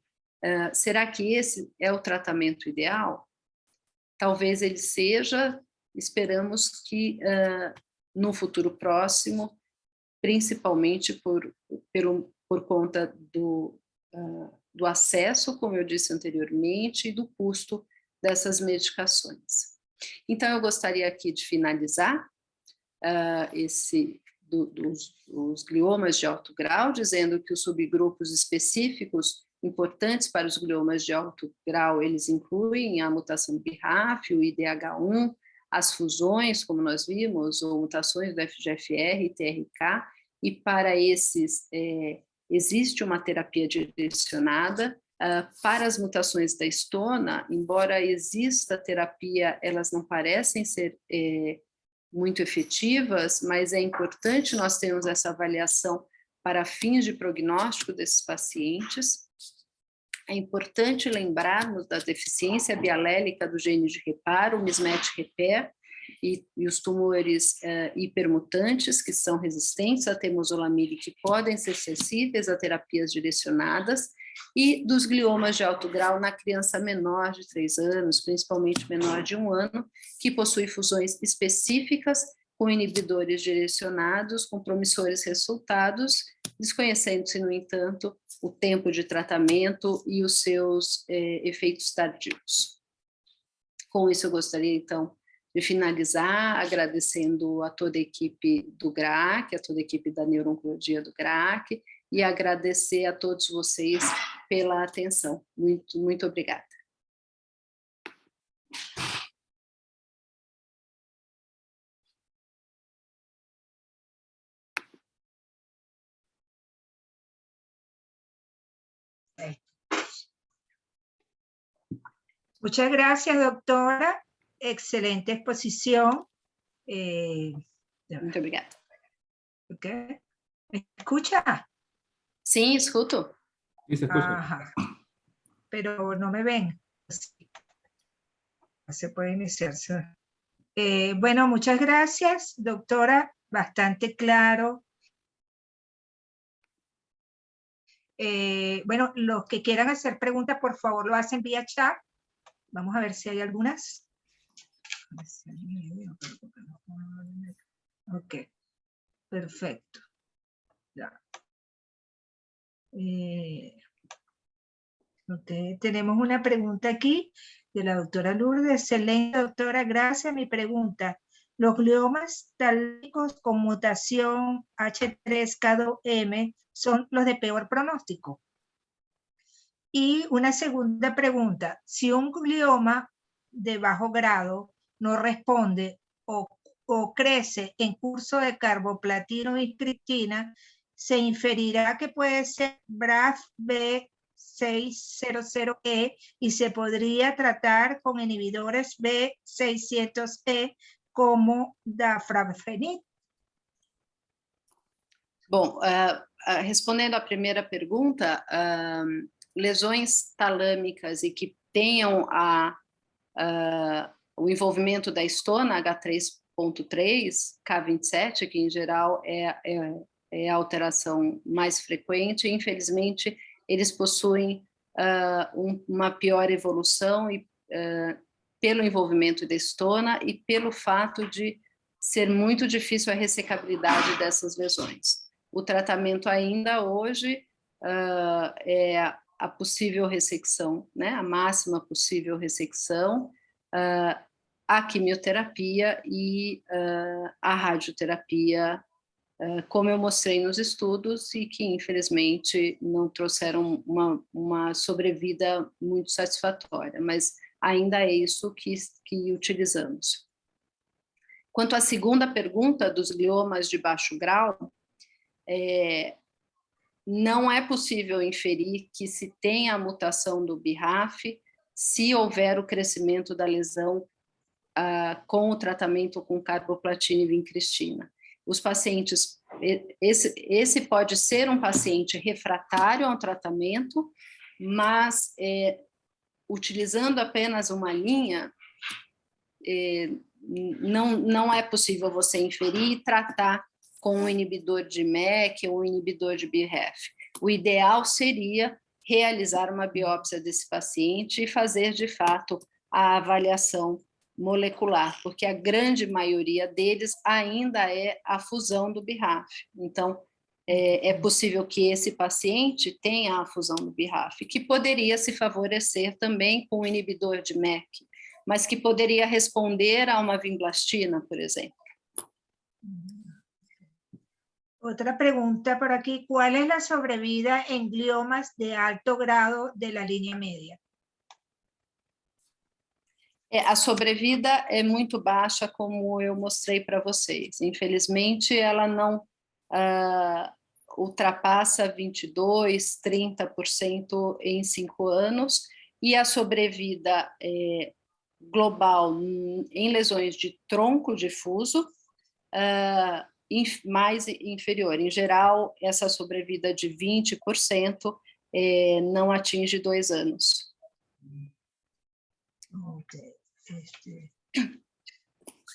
será que esse é o tratamento ideal? Talvez ele seja, esperamos que no futuro próximo, principalmente por conta do acesso, como eu disse anteriormente, e do custo dessas medicações. Então, eu gostaria aqui de finalizar dos gliomas de alto grau, dizendo que os subgrupos específicos importantes para os gliomas de alto grau, eles incluem a mutação do BRAF, o IDH1, as fusões, como nós vimos, ou mutações do FGFR e TRK, e para esses existe uma terapia direcionada. Para as mutações da histona, embora exista terapia, elas não parecem ser muito efetivas, mas é importante nós termos essa avaliação para fins de prognóstico desses pacientes. É importante lembrarmos da deficiência bialélica do gene de reparo, o mismatch repair, e os tumores hipermutantes que são resistentes à temozolomide, que podem ser sensíveis a terapias direcionadas, e dos gliomas de alto grau na criança menor de 3 anos, principalmente menor de 1 ano, que possui fusões específicas com com inibidores direcionados, com promissores resultados, desconhecendo-se, no entanto, o tempo de tratamento e os seus efeitos tardios. Com isso, eu gostaria, então, de finalizar agradecendo a toda a equipe do GRAC, a toda a equipe da Neuro-Oncologia do GRAC, e agradecer a todos vocês pela atenção. Muito, muito obrigada. Muchas gracias, doctora. Excelente exposición. Muito obrigada. Okay. ¿Me escucha? Sim, escuto. Sí, se escucha. Ajá. Pero no me ven. Se puede iniciar. Bueno, muchas gracias, doctora. Bastante claro. Bueno, los que quieran hacer preguntas, por favor, lo hacen vía chat. Vamos a ver si hay algunas. Ok, perfecto. Ya. Okay. Tenemos una pregunta aquí de la doctora Lourdes. Excelente, doctora, gracias. Mi pregunta, ¿los gliomas tálmicos con mutación H3K2M son los de peor pronóstico? Y una segunda pregunta, si un glioma de bajo grado no responde o crece en curso de carboplatino y cristina, se inferirá que puede ser BRAF B600E y se podría tratar con inhibidores B600E como dafrabenib. Bom, respondendo à primeira pergunta, lesões talâmicas e que tenham o envolvimento da histona H3.3, K27, que em geral é a alteração mais frequente, infelizmente eles possuem uma pior evolução pelo envolvimento da histona e pelo fato de ser muito difícil a ressecabilidade dessas lesões. O tratamento ainda hoje é a possível ressecção, né? A máxima possível ressecção, a quimioterapia e a radioterapia, como eu mostrei nos estudos, e que infelizmente não trouxeram uma sobrevida muito satisfatória, mas ainda é isso que utilizamos. Quanto à segunda pergunta dos gliomas de baixo grau, não é possível inferir que se tem a mutação do BRAF se houver o crescimento da lesão com o tratamento com carboplatina e vincristina. Os pacientes, esse pode ser um paciente refratário ao tratamento, mas utilizando apenas uma linha, não é possível você inferir e tratar com um inibidor de MEK ou um inibidor de BRAF. O ideal seria realizar uma biópsia desse paciente e fazer, de fato, a avaliação molecular, porque a grande maioria deles ainda é a fusão do BRAF. Então, é possível que esse paciente tenha a fusão do BRAF, que poderia se favorecer também com o inibidor de MEK, mas que poderia responder a uma vinblastina, por exemplo. Otra pregunta por aquí, ¿cuál es la sobrevida en gliomas de alto grado de la línea media? A sobrevida é muito baixa, como eu mostrei para vocês. Infelizmente, ela não ultrapassa 22%, 30% em 5 anos, e a sobrevida global em lesões de tronco difuso mais inferior. Em geral, essa sobrevida de 20% não atinge 2 anos. Okay.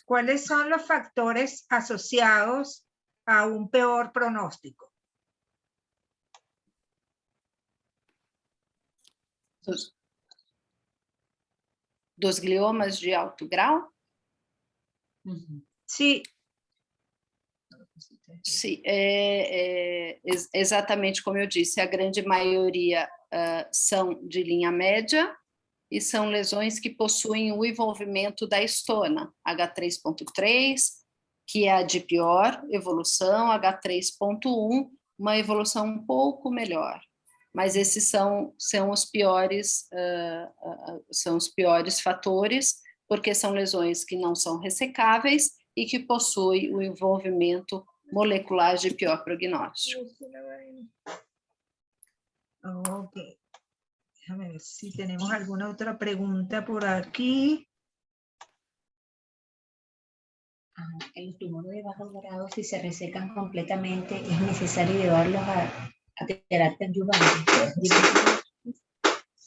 ¿Cuáles son los factores asociados a un peor pronóstico? Dos gliomas de alto grau? Sí. Sim, exatamente como eu disse, a grande maioria são de linha média e são lesões que possuem o envolvimento da estona, H3.3, que é a de pior evolução, H3.1, uma evolução um pouco melhor. Mas esses são os piores fatores, porque são lesões que não são ressecáveis e que possuem o envolvimento molecular de pior prognóstico. Ok. Déjame ver si tenemos alguna otra pregunta por aquí. En los tumores de bajo grado, si se resecan completamente, es necesario llevarlos a terapia adyuvante.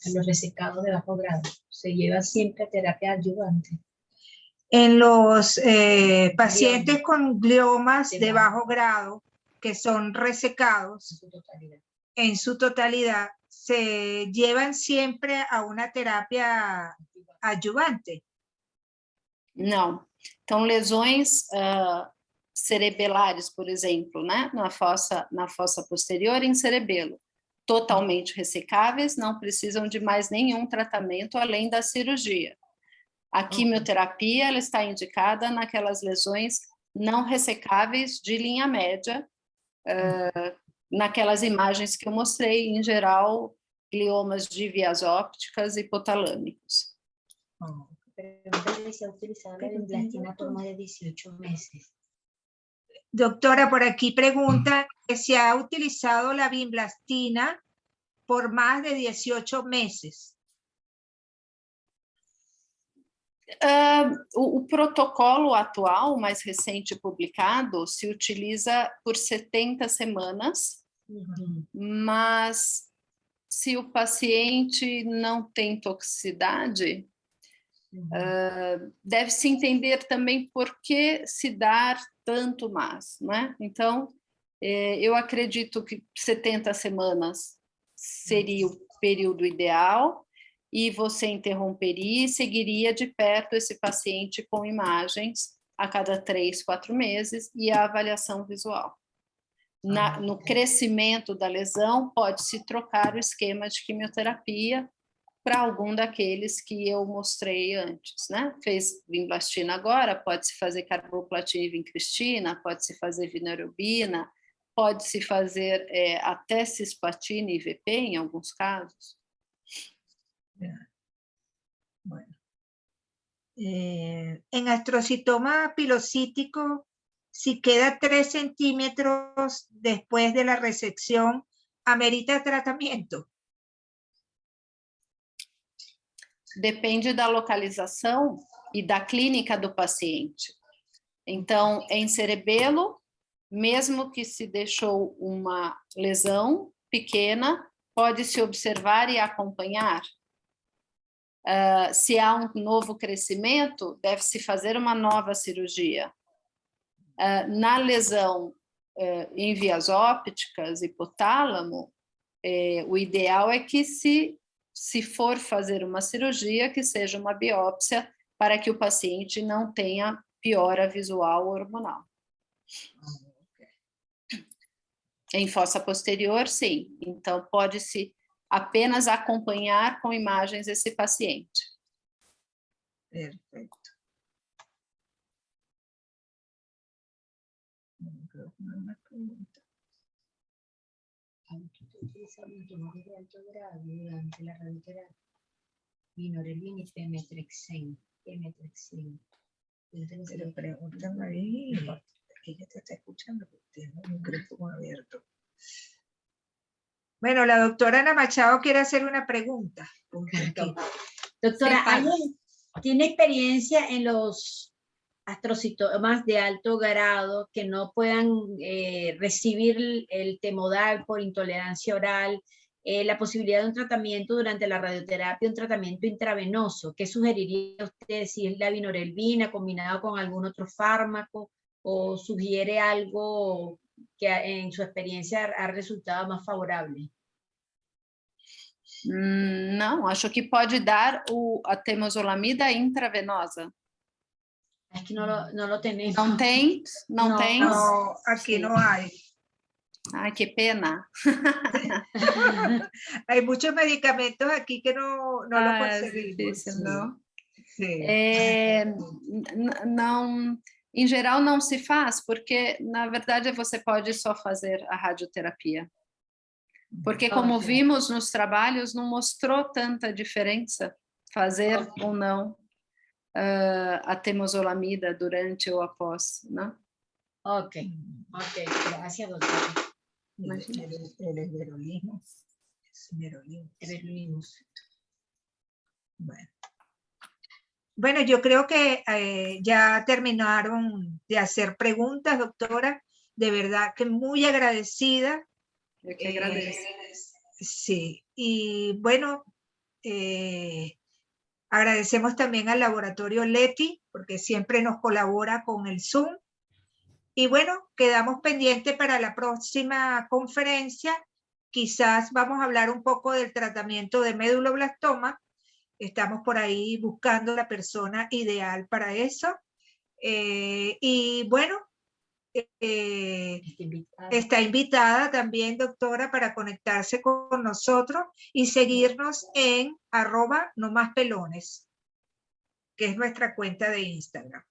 A los resecados de bajo grado, se lleva siempre a terapia adyuvante. En los pacientes con gliomas de bajo grado que son resecados en su totalidad, se llevan siempre a una terapia adyuvante. Não. Então, lesões cerebelares, por exemplo, né? na fossa posterior em cerebelo, totalmente ressecáveis, não precisam de mais nenhum tratamento além da cirurgia. A quimioterapia ela está indicada naquelas lesões não ressecáveis de linha média, naquelas imagens que eu mostrei, em geral, gliomas de vias ópticas hipotalâmicos. Pregunta si se ha utilizado la vinblastina por más de 18 meses. Doctora, por aquí pregunta que se ha utilizado la vinblastina por más de 18 meses. O protocolo atual, mais recente publicado, se utiliza por 70 semanas, mas se o paciente não tem toxicidade, deve-se entender também por que se dar tanto mais, né? Então, eu acredito que 70 semanas seria o período ideal e você interromperia e seguiria de perto esse paciente com imagens a cada 3, 4 meses e a avaliação visual. No crescimento da lesão, pode-se trocar o esquema de quimioterapia para algum daqueles que eu mostrei antes, né? Fez vinblastina agora, pode-se fazer carboplatina e vincristina, pode-se fazer vinorelbina, pode-se fazer até cisplatina e IVP em alguns casos. Bueno. En astrocitoma pilocítico, si queda 3 centímetros después de la resección, ¿amerita tratamiento? Depende da localização e da clínica do paciente. Então, em cerebelo, mesmo que se deixou uma lesão pequena, pode-se observar e acompanhar. Se há um novo crescimento, deve-se fazer uma nova cirurgia. Na lesão em vias ópticas, hipotálamo, o ideal é que se for fazer uma cirurgia, que seja uma biópsia, para que o paciente não tenha piora visual hormonal. Em fossa posterior, sim. Então, pode-se apenas acompanhar com imagens esse paciente. Perfecto. Utilizando tumores de alto grado durante la radioterapia. Vinorelbina y pemetrexen. Pero pregúntame ahí, que ella te está escuchando, porque tiene un micrófono abierto. Bueno, la doctora Ana Machado quiere hacer una pregunta. Okay. Doctora, ¿tiene experiencia en los astrocitomas de alto grado que no puedan recibir el temodal por intolerancia oral, la posibilidad de un tratamiento durante la radioterapia, un tratamiento intravenoso? ¿Qué sugeriría usted, si es la vinorelbina combinado con algún otro fármaco, o sugiere algo que en su experiencia ha resultado más favorable? Não, acho que pode dar a temozolomida intravenosa. Es que no lo tenemos. Não tem? Não Não. tem? No, aquí no hay. Ai, que pena. Hay muchos medicamentos aquí que no lo Ah, é conseguimos. difícil, Sí, não? sí. Não, em geral não se faz, porque na verdade você pode só fazer a radioterapia. Porque como Ok. vimos nos trabalhos, não mostrou tanta diferença fazer ou não a temozolomida durante ou após, né? Ok, gracias, doctora. El esverolismo. Esverolimos. Bueno, yo creo que ya terminaron de hacer preguntas, doctora. De verdad que muy agradecida. Eu que agradeço. Sí, y bueno, agradecemos también al laboratorio Leti, porque siempre nos colabora con el Zoom. Y bueno, quedamos pendientes para la próxima conferencia. Quizás vamos a hablar un poco del tratamiento de méduloblastoma. Estamos por ahí buscando la persona ideal para eso. Y bueno, está invitada también, doctora, para conectarse con nosotros y seguirnos en @nomaspelones, que es nuestra cuenta de Instagram.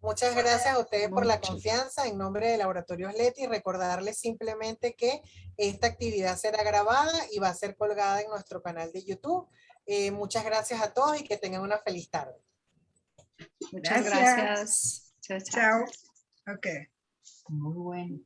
Muchas gracias a ustedes por la confianza en nombre de Laboratorios Leti y recordarles simplemente que esta actividad será grabada y va a ser colgada en nuestro canal de YouTube. Muchas gracias a todos y que tengan una feliz tarde. Muchas gracias. Chao, chao. Chao. Ok. Muy bueno.